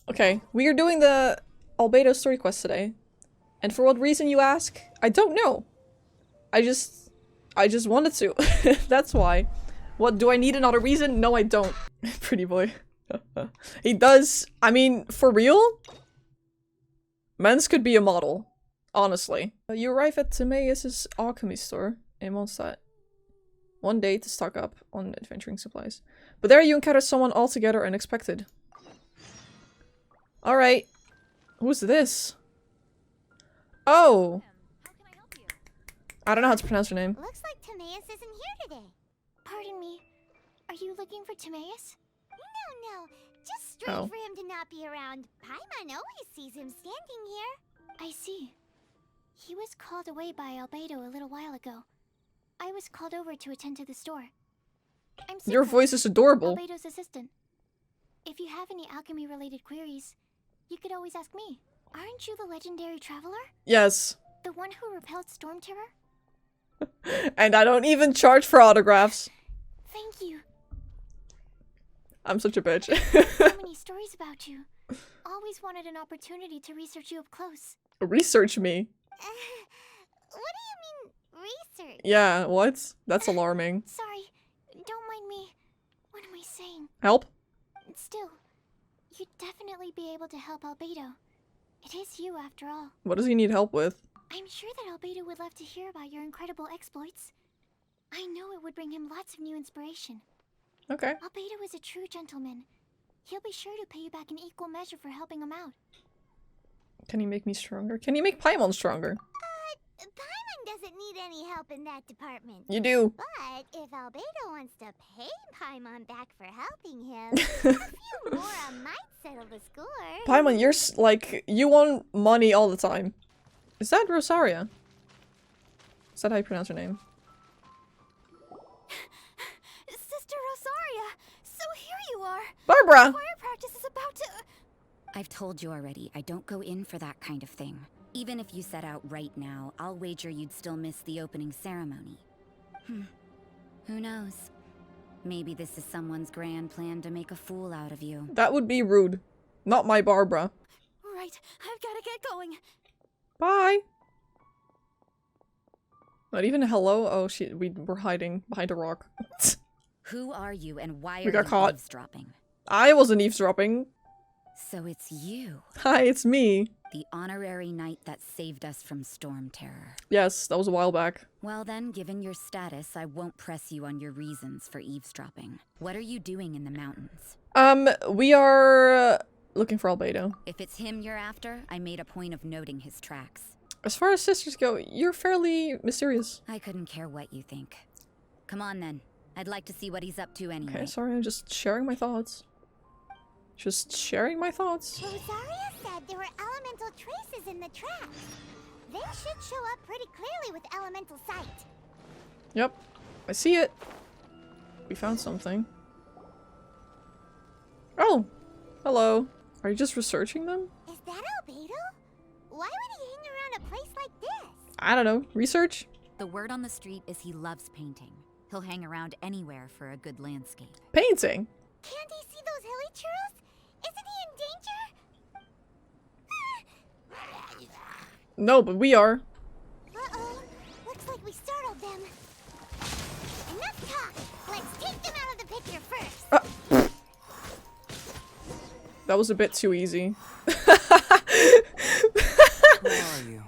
Okay, we are doing the Albedo story quest today. And for what reason, you ask? I don't know. I just wanted to. That's why. What, do I need another reason? No, I don't. Pretty boy. He does. I mean, for real? Mens could be a model. Honestly. You arrive at Timaeus' alchemy store in Mondstadt. One day to stock up on adventuring supplies. But there you encounter someone altogether unexpected. Alright. Who's this? Oh! I don't know how to pronounce her name. Looks like Timaeus isn't here today. Pardon me. Are you looking for Timaeus? No. Just strange for him to not be around. Paimon always sees him standing here. I see. He was called away by Albedo a little while ago. I was called over to attend to the store. I'm Your voice is adorable. Albedo's assistant. If you have any alchemy-related queries, you could always ask me. Aren't you the legendary traveler? Yes. The one who repelled Storm Terror? And I don't even charge for autographs. Thank you. I'm such a bitch. So many stories about you. Always wanted an opportunity to research you up close. Research me? What do you mean, research? Yeah, what? That's alarming. Sorry, don't mind me. What am I saying? Help? Still, you'd definitely be able to help Albedo. It is you, after all. What does he need help with? I'm sure that Albedo would love to hear about your incredible exploits. I know it would bring him lots of new inspiration. Okay. Albedo is a true gentleman. He'll be sure to pay you back in equal measure for helping him out. Can he make me stronger? Can he make Paimon stronger? Paimon doesn't need any help in that department. You do. But if Albedo wants to pay Paimon back for helping him, a few more might settle the score. Paimon, you're like, you want money all the time. Is that Rosaria? Is that how you pronounce her name? Sister Rosaria, so here you are. Barbara! Choir practice is about to... I've told you already, I don't go in for that kind of thing. Even if you set out right now, I'll wager you'd still miss the opening ceremony. Who knows? Maybe this is someone's grand plan to make a fool out of you. That would be rude. Not my Barbara. Right, I've got to get going. Bye! Not even a hello? Oh shit, we're hiding behind a rock. Who are you and why We are got you caught. eavesdropping? I wasn't eavesdropping. So it's you, Hi, it's me. the honorary knight that saved us from Storm Terror. Yes, that was a while back. Well then, given your status, I won't press you on your reasons for eavesdropping. What are you doing in the mountains? We are looking for Albedo. If it's him you're after, I made a point of noting his tracks. As far as sisters go, you're fairly mysterious. I couldn't care what you think. Come on then. I'd like to see what he's up to anyway. Okay, sorry, I'm just sharing my thoughts. Just sharing my thoughts. Rosaria said there were elemental traces in the tracks. They should show up pretty clearly with elemental sight. Yep, I see it. We found something. Oh, hello. Are you just researching them? Is that Albedo? Why would he hang around a place like this? I don't know. Research? The word on the street is he loves painting. He'll hang around anywhere for a good landscape. Painting? Can't he see those hilly churros? Isn't he in danger? No, but we are. Uh-oh. Looks like we startled them. Enough talk. Let's take them out of the picture first. That was a bit too easy. Who are you?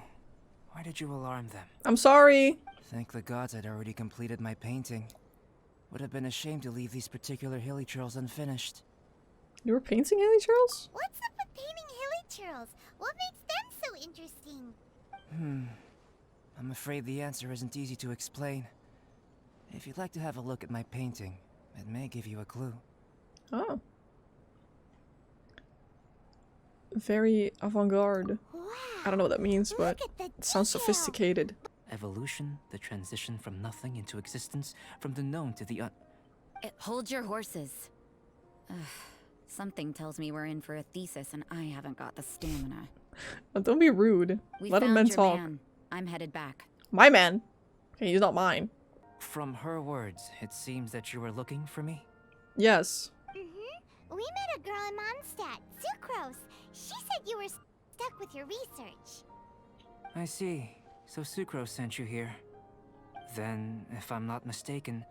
Why did you alarm them? I'm sorry. Thank the gods I'd already completed my painting. Would have been a shame to leave these particular hilly trails unfinished. You were painting Haley Charles? What's up with painting hilly churros? What makes them so interesting? I'm afraid the answer isn't easy to explain. If you'd like to have a look at my painting, it may give you a clue. Oh. Very avant-garde. Wow. I don't know what that means, but Look at the it sounds detail. sophisticated. Evolution, the transition from nothing into existence, from the known to the Hold your horses. Ugh, something tells me we're in for a thesis and I haven't got the stamina. Don't be rude. We Let a found man your talk. man. I'm headed back. My man. Okay, he's not mine. From her words, it seems that you were looking for me? Yes. We met a girl in Mondstadt, Sucrose. thought you were stuck with your research. I see. So Sucrose sent you here. Then, if I'm not mistaken,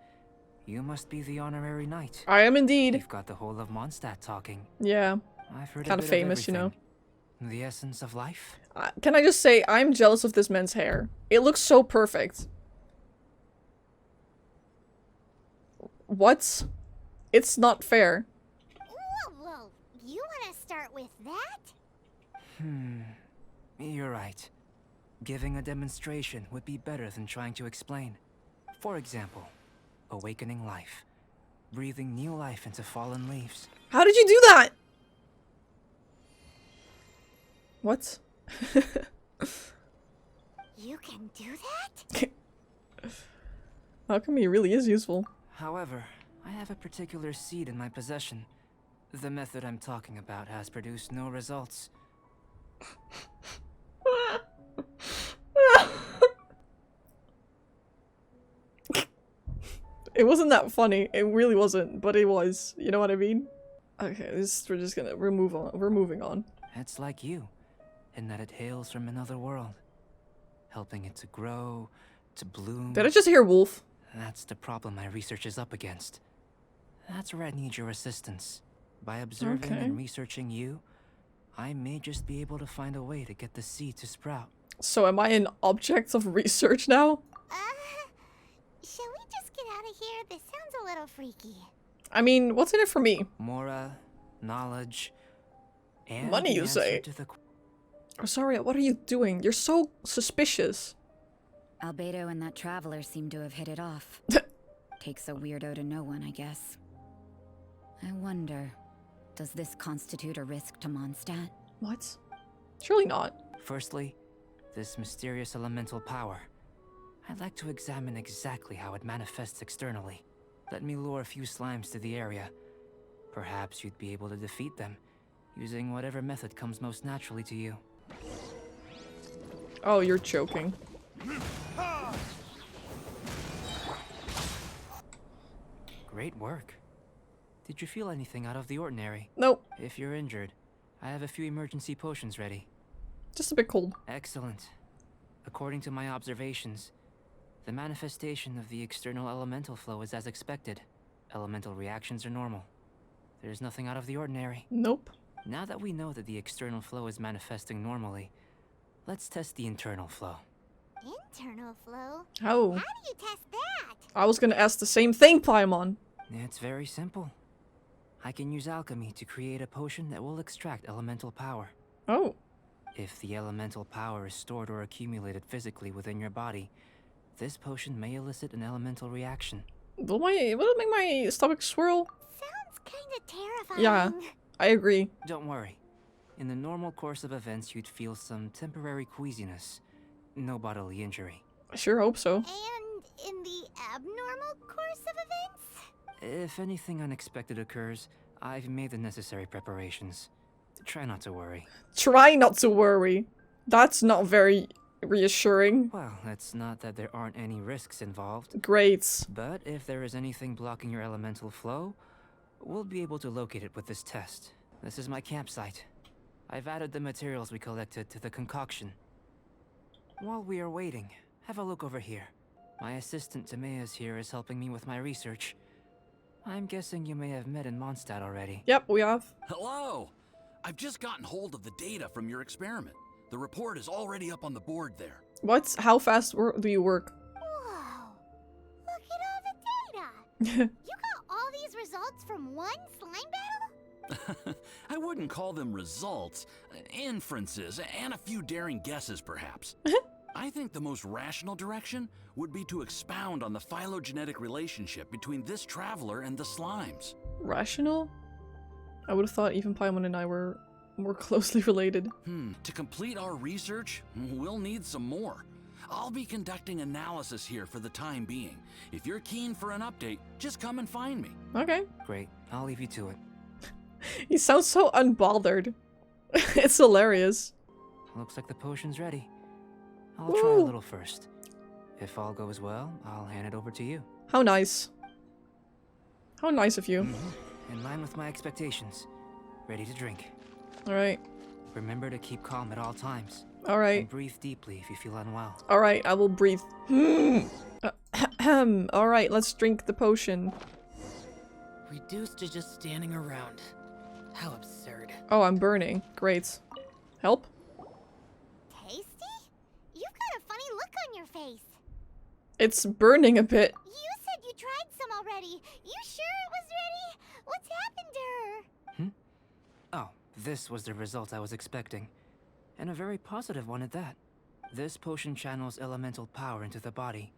you must be the honorary knight. I am indeed. You've got the whole of Mondstadt talking. Yeah. I've heard Kind a of bit famous, you know. everything. The essence of life? Can I just say, I'm jealous of this man's hair. It looks so perfect. What? It's not fair. Whoa. You want to start with that? You're right. Giving a demonstration would be better than trying to explain. For example, awakening life. Breathing new life into fallen leaves. How did you do that? What? You can do that? How come he really is useful? However, I have a particular seed in my possession. The method I'm talking about has produced no results. It wasn't that funny. It really wasn't, but it was. You know what I mean? Okay, we're just gonna remove on. We're moving on. It's like you, in that it hails from another world. Helping it to grow, to bloom. Did I just hear wolf? That's the problem my research is up against. That's where I need your assistance. By observing Okay. and researching you, I may just be able to find a way to get the seed to sprout. So am I an object of research now? Shall we just get out of here? This sounds a little freaky. I mean, what's in it for me? More, knowledge, and Money, the you answer say? to the Oh, sorry, what are you doing? You're so suspicious. Albedo and that traveler seem to have hit it off. Takes a weirdo to know one, I guess. I wonder, does this constitute a risk to Mondstadt? What? Surely not. Firstly, this mysterious elemental power. I'd like to examine exactly how it manifests externally. Let me lure a few slimes to the area. Perhaps you'd be able to defeat them, using whatever method comes most naturally to you. Oh, you're joking. Great work. Did you feel anything out of the ordinary? Nope. If you're injured, I have a few emergency potions ready. Just a bit cold. Excellent. According to my observations, the manifestation of the external elemental flow is as expected. Elemental reactions are normal. There's nothing out of the ordinary. Nope. Now that we know that the external flow is manifesting normally, let's test the internal flow. Internal flow? How? How do you test that? I was gonna ask the same thing, Paimon. It's very simple. I can use alchemy to create a potion that will extract elemental power. Oh. If the elemental power is stored or accumulated physically within your body, this potion may elicit an elemental reaction. Will it make my stomach swirl? Sounds kinda terrifying. Yeah. I agree. Don't worry. In the normal course of events, you'd feel some temporary queasiness. No bodily injury. I sure hope so. And in the abnormal course of events? If anything unexpected occurs, I've made the necessary preparations. Try not to worry. Try not to worry. That's not very reassuring. Well, it's not that there aren't any risks involved. Great. But if there is anything blocking your elemental flow, we'll be able to locate it with this test. This is my campsite. I've added the materials we collected to the concoction. While we are waiting, have a look over here. My assistant Timaeus here is helping me with my research. I'm guessing you may have met in Mondstadt already. Yep, we have. Hello! I've just gotten hold of the data from your experiment. The report is already up on the board there. What? How fast do you work? Whoa! Look at all the data! You got all these results from one slime battle? I wouldn't call them results, inferences, and a few daring guesses perhaps. I think the most rational direction would be to expound on the phylogenetic relationship between this traveler and the slimes. Rational? I would have thought even Paimon and I were more closely related. To complete our research, we'll need some more. I'll be conducting analysis here for the time being. If you're keen for an update, just come and find me. Okay. Great, I'll leave you to it. He sounds so unbothered. It's hilarious. Looks like the potion's ready. I'll try a Woo. little first. If all goes well, I'll hand it over to you. How nice. How nice of you. In line with my expectations. Ready to drink. Alright. Remember to keep calm at all times. Alright. And breathe deeply if you feel unwell. Alright, I will breathe. Alright, let's drink the potion. Reduced to just standing around. How absurd. Oh, I'm burning. Great. Help? Tasty? You've got a funny look on your face. It's burning a bit. You said you tried some already. You sure it was ready? What's happened to her? Oh, this was the result I was expecting. And a very positive one at that. This potion channels elemental power into the body.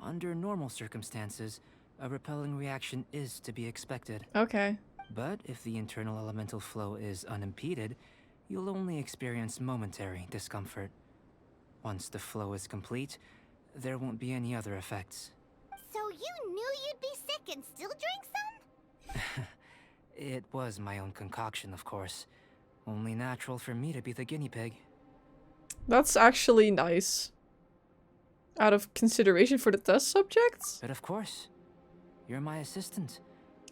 Under normal circumstances, a repelling reaction is to be expected. Okay. But if the internal elemental flow is unimpeded, you'll only experience momentary discomfort. Once the flow is complete, there won't be any other effects. So you knew you'd be sick and still drink some? It was my own concoction, of course. Only natural for me to be the guinea pig. That's actually nice. Out of consideration for the test subjects? But of course, you're my assistant.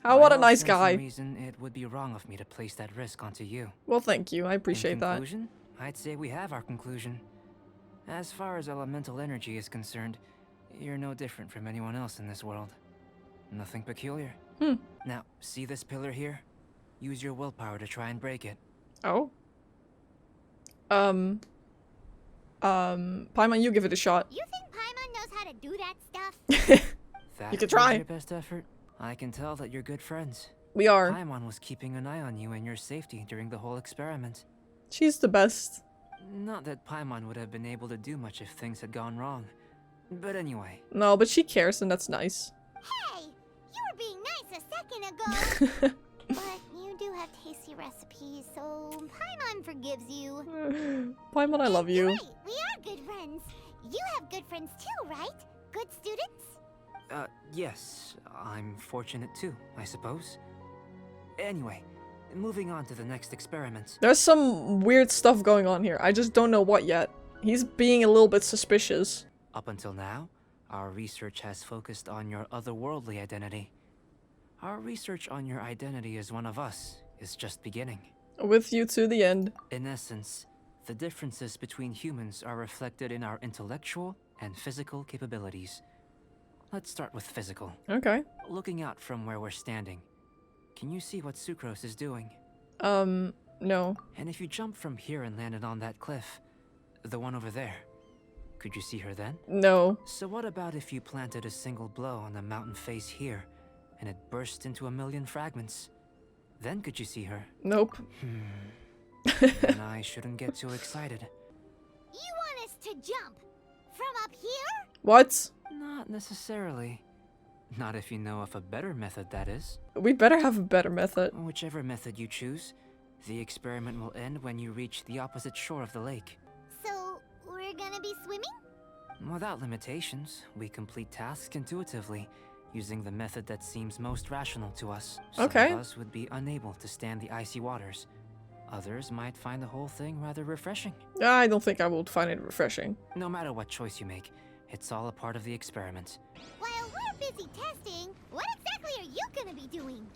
Oh, what By a all nice sense and guy. reason, it would be wrong of me to place that risk onto you. Well, thank you. I appreciate In that. conclusion, I'd say we have our conclusion. As far as elemental energy is concerned, you're no different from anyone else in this world. Nothing peculiar. Now, see this pillar here? Use your willpower to try and break it. Oh. Paimon, you give it a shot. You think Paimon knows how to do that stuff? That You could was try. your best effort. I can tell that you're good friends. We are. Paimon was keeping an eye on you and your safety during the whole experiment. She's the best. Not that Paimon would have been able to do much if things had gone wrong. But anyway, No, but she cares and that's nice. Hey, you were being nice a second ago. But you do have tasty recipes, so Paimon forgives you. Paimon, I love you. Right, we are good friends. You have good friends too, right? Good students? yes, I'm fortunate too, I suppose. Anyway, moving on to the next experiment. There's some weird stuff going on here. I just don't know what yet. He's being a little bit suspicious. Up until now, our research has focused on your otherworldly identity. Our research on your identity as one of us is just beginning. With you to the end. In essence, the differences between humans are reflected in our intellectual and physical capabilities. Let's start with physical. Okay. Looking out from where we're standing, can you see what Sucrose is doing? No. And if you jump from here and landed on that cliff, the one over there, could you see her then? No. So what about if you planted a single blow on the mountain face here, and it burst into 1,000,000 fragments? Then could you see her? Nope. Then I shouldn't get too excited. You want us to jump? From up here? What? Not necessarily. Not if you know of a better method, that is. We better have a better method. Whichever method you choose, the experiment will end when you reach the opposite shore of the lake. So, we're gonna be swimming? Without limitations, we complete tasks intuitively, using the method that seems most rational to us. Some Okay. of us would be unable to stand the icy waters. Others might find the whole thing rather refreshing. I don't think I would find it refreshing. No matter what choice you make, it's all a part of the experiment. While we're busy testing, what exactly are you gonna be doing?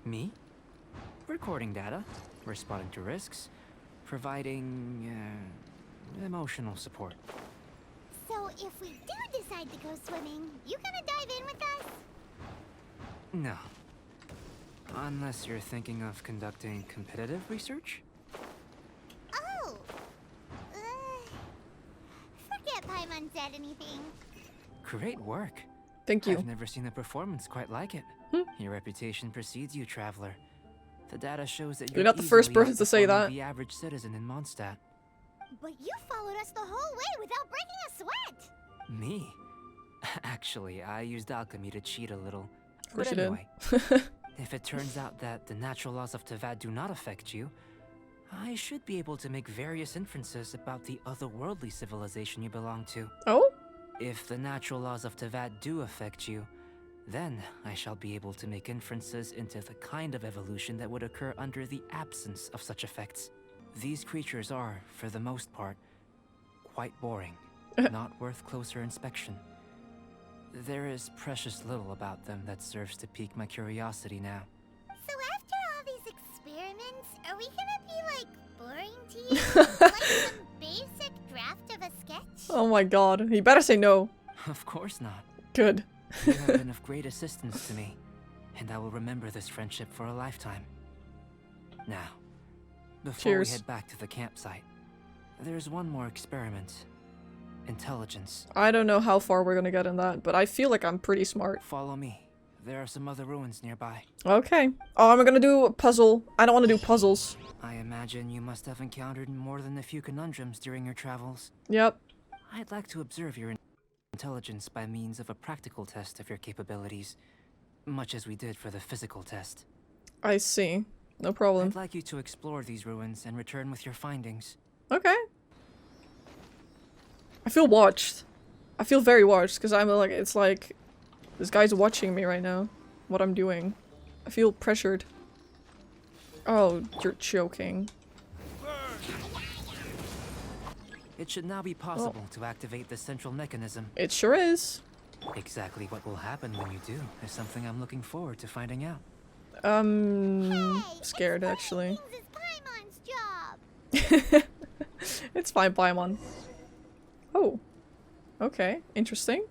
Me? Recording data, responding to risks, providing emotional support. So, if we do decide to go swimming, you gonna dive in with us? No. Unless you're thinking of conducting competitive research? Oh! Forget Paimon said anything. Great work. Thank you. I've never seen a performance quite like it. Your reputation precedes you, traveler. The data shows that You're not the first person to say that. The average citizen in Mondstadt. But you followed us the whole way without breaking a sweat! Me? Actually, I used alchemy to cheat a little. Of course But you anyway, did. if it turns out that the natural laws of Tavad do not affect you, I should be able to make various inferences about the otherworldly civilization you belong to. Oh? If the natural laws of Tavad do affect you, then I shall be able to make inferences into the kind of evolution that would occur under the absence of such effects. These creatures are, for the most part, quite boring, not worth closer inspection. There is precious little about them that serves to pique my curiosity now. So after all these experiments, are we gonna be, like, like some basic draft of a sketch? Oh my god. He better say no. Of course not. Good. You have been of great assistance to me, and I will remember this friendship for a lifetime. Now, before Cheers. we head back to the campsite, there's one more experiment. Intelligence. I don't know how far we're gonna get in that, but I feel like I'm pretty smart. Follow me. There are some other ruins nearby. Okay. Oh, I'm gonna do a puzzle. I don't want to do puzzles. I imagine you must have encountered more than a few conundrums during your travels. Yep. I'd like to observe your intelligence by means of a practical test of your capabilities, much as we did for the physical test. I see. No problem. I'd like you to explore these ruins and return with your findings. Okay. I feel watched. I feel very watched because I'm like, it's like this guy's watching me right now. What I'm doing. I feel pressured. Oh, you're joking. It should now be possible to activate the central mechanism. It sure is. Exactly what will happen when you do is something I'm looking forward to finding out. Scared actually. Things is Paimon's job. It's fine, Paimon. Oh. Okay. Interesting.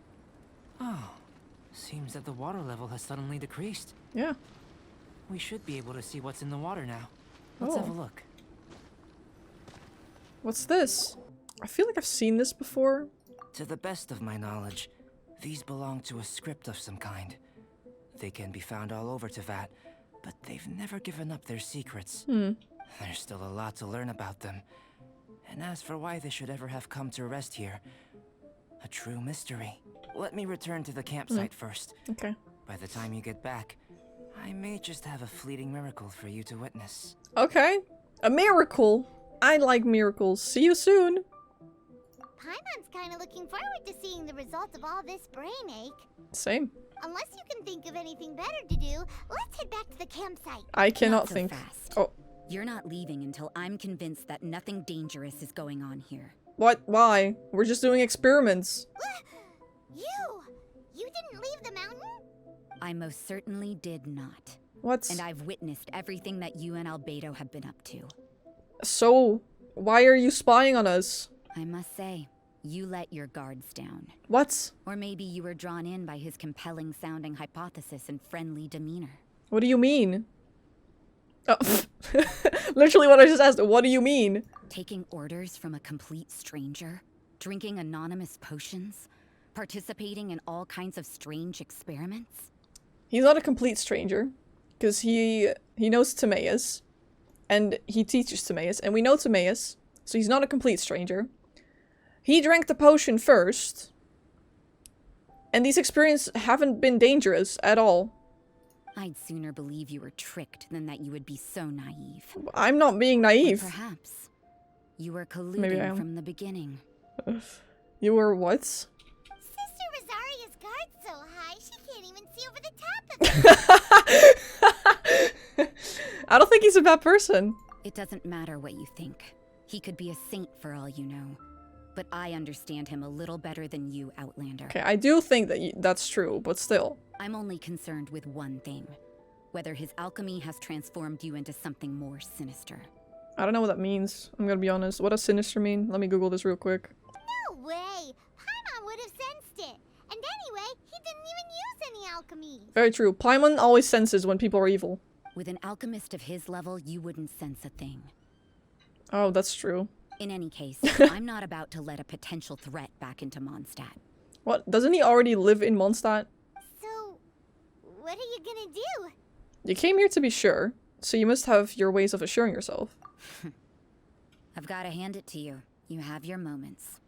Oh, seems that the water level has suddenly decreased. Yeah. We should be able to see what's in the water now. Let's have a Oh. look. What's this? I feel like I've seen this before. To the best of my knowledge, these belong to a script of some kind. They can be found all over Teyvat, but they've never given up their secrets. There's still a lot to learn about them. And as for why they should ever have come to rest here, a true mystery. Let me return to the campsite first. Okay. By the time you get back, I may just have a fleeting miracle for you to witness. Okay. A miracle. I like miracles. See you soon. Paimon's kind of looking forward to seeing the results of all this brain ache. Same. Unless you can think of anything better to do, let's head back to the campsite. I cannot Not so think. fast. Oh. You're not leaving until I'm convinced that nothing dangerous is going on here. What? Why? We're just doing experiments. You didn't leave the mountain? I most certainly did not. What? And I've witnessed everything that you and Albedo have been up to. So, why are you spying on us? I must say, you let your guards down. What? Or maybe you were drawn in by his compelling sounding hypothesis and friendly demeanor. What do you mean? Oh, literally what I just asked. What do you mean? Taking orders from a complete stranger? Drinking anonymous potions? Participating in all kinds of strange experiments? He's not a complete stranger. Because he knows Timaeus. And he teaches Timaeus. And we know Timaeus. So he's not a complete stranger. He drank the potion first. And these experiments haven't been dangerous at all. I'd sooner believe you were tricked than that you would be so naive. I'm not being But naive. perhaps you were Maybe I colluding am. from the beginning. You were what? Sister Rosaria's guard's so high, she can't even see over the top of it. I don't think he's a bad person. It doesn't matter what you think. He could be a saint for all you know. But I understand him a little better than you, Outlander. Okay, I do think that that's true, but still. I'm only concerned with one thing. Whether his alchemy has transformed you into something more sinister. I don't know what that means. I'm gonna be honest. What does sinister mean? Let me Google this real quick. No way! Paimon would have sensed it. And anyway, he didn't even use any alchemy. Very true. Paimon always senses when people are evil. With an alchemist of his level, you wouldn't sense a thing. Oh, that's true. In any case, I'm not about to let a potential threat back into Mondstadt. What? Doesn't he already live in Mondstadt? So, what are you gonna do? You came here to be sure, so you must have your ways of assuring yourself. I've got to hand it to you. You have your moments.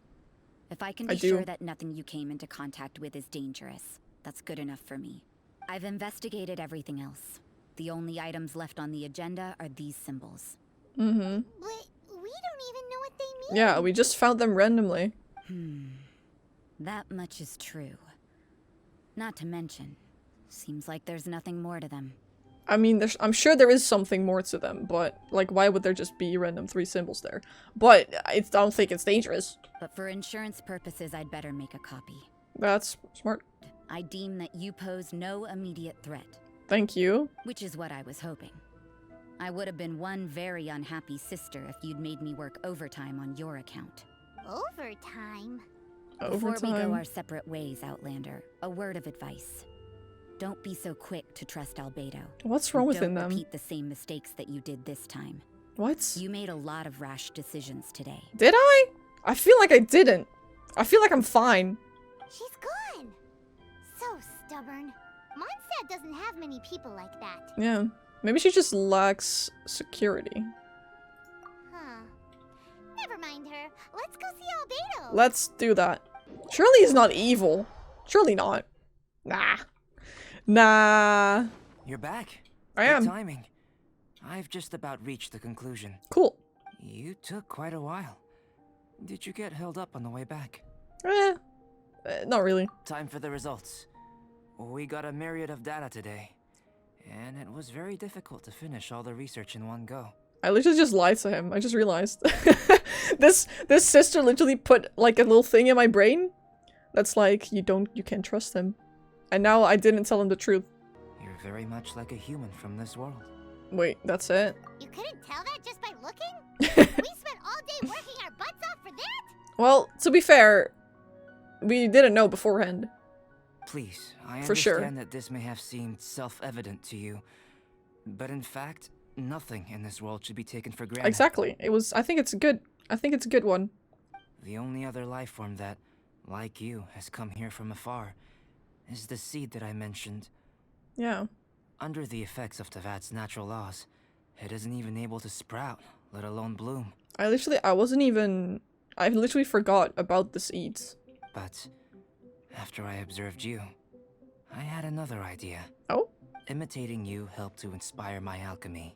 If I can I be do. sure that nothing you came into contact with is dangerous, that's good enough for me. I've investigated everything else. The only items left on the agenda are these symbols. Mm-hmm. But we don't even know what they mean. Yeah, we just found them randomly. That much is true. Not to mention, seems like there's nothing more to them. I mean, I'm sure there is something more to them, but, like, why would there just be random 3 symbols there? But, I don't think it's dangerous. But for insurance purposes, I'd better make a copy. That's smart. I deem that you pose no immediate threat, Thank you. which is what I was hoping. I would have been one very unhappy sister if you'd made me work overtime on your account. Overtime? Before we go Overtime. our separate ways, Outlander, a word of advice. Don't be so quick to trust Albedo. What's wrong within Don't them? repeat the same mistakes that you did this time. What? You made a lot of rash decisions today. Did I? I feel like I didn't. I feel like I'm fine. She's gone! So stubborn. Mondstadt doesn't have many people like that. Yeah. Maybe she just lacks security. Huh. Never mind her. Let's go see Albedo. Let's do that. Surely he's not evil. Surely not. Nah. Nah. You're back. I Good am. timing. I've just about reached the conclusion. Cool. You took quite a while. Did you get held up on the way back? Not really. Time for the results. We got a myriad of data today, and it was very difficult to finish all the research in one go. I literally just lied to him. I just realized. This sister literally put like a little thing in my brain that's like, you can't trust him. And now I didn't tell him the truth. You're very much like a human from this world. Wait, that's it? You couldn't tell that just by looking? We spent all day working our butts off for that? Well, to be fair, we didn't know beforehand. Please, I For sure. understand that this may have seemed self-evident to you, but in fact, nothing in this world should be taken for granted. Exactly. I think it's good. I think it's a good one. The only other life form that, like you, has come here from afar is the seed that I mentioned. Yeah. Under the effects of Tavat's natural laws, it isn't even able to sprout, let alone bloom. I literally forgot about the seeds. But after I observed you, I had another idea. Oh? Imitating you helped to inspire my alchemy.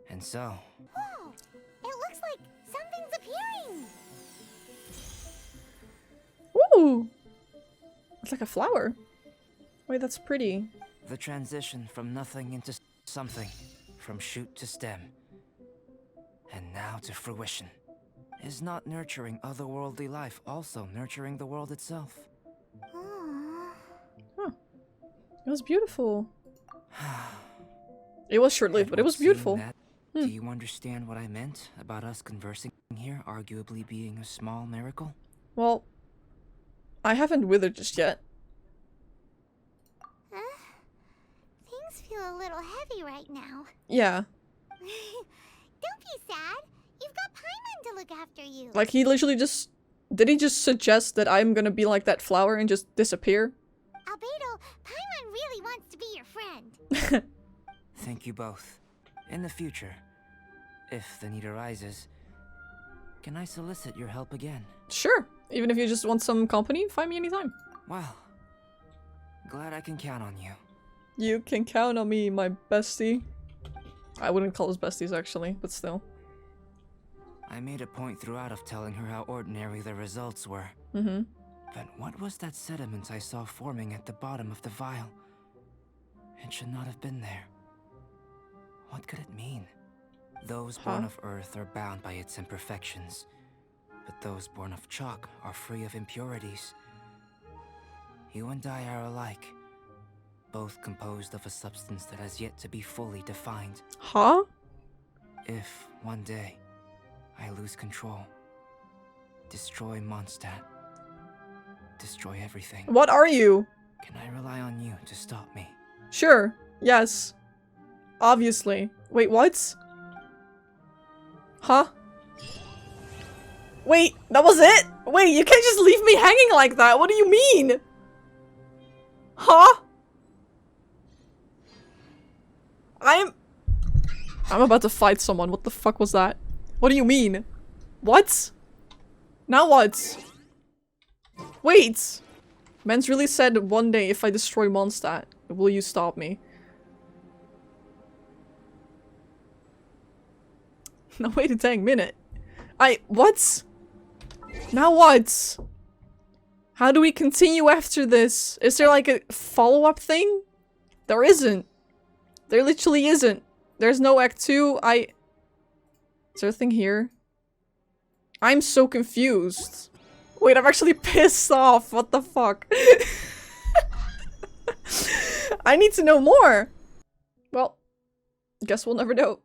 And so, Whoa! It looks like something's appearing! Ooh! It's like a flower. Wait, that's pretty. the transition from nothing into something, from shoot to stem, and now to fruition, is not nurturing otherworldly life also nurturing the world itself? Huh. It was beautiful. It was short-lived, but it was beautiful. That, do you understand what I meant about us conversing here arguably being a small miracle? Well, I haven't withered just yet. Things feel a little heavy right now. Yeah. Don't be sad. You've got Paimon to look after you. Like, he literally just... Did he just suggest that I'm gonna be like that flower and just disappear? Albedo, Paimon really wants to be your friend. Thank you both. In the future, if the need arises, can I solicit your help again? Sure. Even if you just want some company, find me anytime. Well, glad I can count on you. You can count on me, my bestie. I wouldn't call us besties, actually, but still. I made a point throughout of telling her how ordinary the results were. Mm-hmm. But what was that sediment I saw forming at the bottom of the vial? It should not have been there. What could it mean? Those born of Earth are bound by its imperfections, but those born of chalk are free of impurities. You and I are alike, both composed of a substance that has yet to be fully defined. Huh? If, one day, I lose control, destroy Mondstadt, destroy everything, What are you? can I rely on you to stop me? Sure. Yes. Obviously. Wait, what? Huh? Wait, that was it? Wait, you can't just leave me hanging like that. What do you mean? Huh? I'm about to fight someone. What the fuck was that? What do you mean? What? Now what? Wait. Mens really said one day if I destroy Mondstadt, will you stop me? No, wait a dang minute. What? Now what? How do we continue after this? Is there like a follow-up thing? There isn't. There literally isn't. There's no act 2. Is there a thing here? I'm so confused. Wait, I'm actually pissed off. What the fuck? I need to know more. Well, Guess we'll never know.